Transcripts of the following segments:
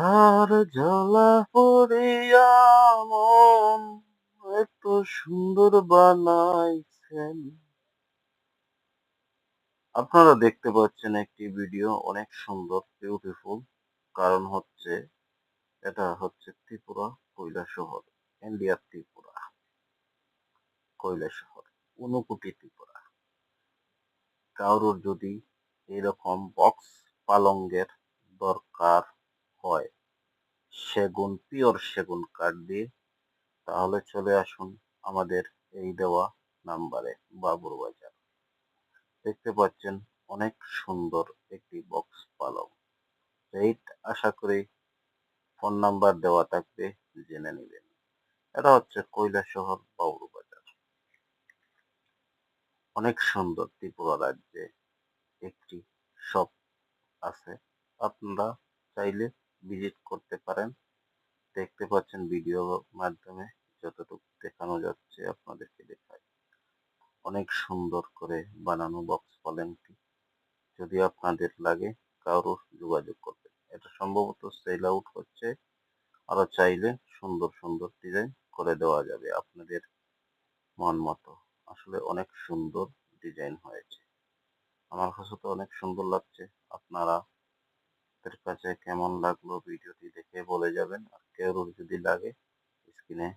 আর জ্বালা পড়িয়া মন এত সুন্দর বানাইছেন। আপনারা দেখতে পাচ্ছেন একটি ভিডিও অনেক সুন্দর বিউটিফুল। কারণ হচ্ছে এটা হচ্ছে ত্রিপুরা কৈলাসহর, ইন্ডিয়ার ত্রিপুরা কৈলাসহর, ঊনকোটি ত্রিপুরা। কারোর যদি এরকম বক্স পালঙ্গের দরকার হয় সেগুন, পিওর সেগুন কাঠ দিয়ে, তাহলে চলে আসুন আমাদের এই দেওয়া নাম্বারে, বাবুর বাজার। দেখতে পাচ্ছেন অনেক সুন্দর একটি বক্স পালং। রেট আশা করি ফোন নাম্বার দেওয়া থাকবে, জেনে নেবেন। এটা হচ্ছে কৈলাসহর বাবুর বাজার। অনেক সুন্দর ত্রিপুরা রাজ্যে একটি শপ আছে, আপনারা চাইলে ভিজিট করতে পারেন। দেখতে পাচ্ছেন ভিডিও মাধ্যমে যতটুকু দেখানো যাচ্ছে আপনাদেরকে দেখাই। অনেক সুন্দর করে বানানো বক্স পালংটি। যদি আপনাদের লাগে কারোর যোগাযোগ করবেন। এটা সম্ভবত সেল আউট হচ্ছে, আরো চাইলে সুন্দর সুন্দর ডিজাইন করে দেওয়া যাবে আপনাদের মন মতো। আসলে অনেক সুন্দর ডিজাইন হয়েছে, আমার কাছে তো অনেক সুন্দর লাগছে। আপনারা আপনাদের কাছে কেমন লাগলো ভিডিওটি দেখে বলে যাবেন। আর কেউ যদি লাগে স্ক্রিনে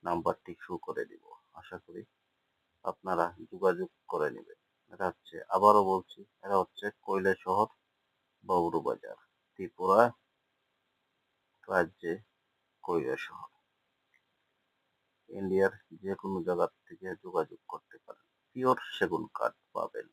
নাম্বারটি শো করে দিব, আশা করি আপনারা যোগাযোগ করে নেবেন। এটা হচ্ছে, আবারও বলছি, এটা হচ্ছে কৈলাসহর বাবুর বাজার, ত্রিপুরা রাজ্যে কৈলাসহর। ইন্ডিয়ার যে কোনো জায়গা থেকে যোগাযোগ করতে পারেন, পিওর সেগুন কাঠ পাবেন।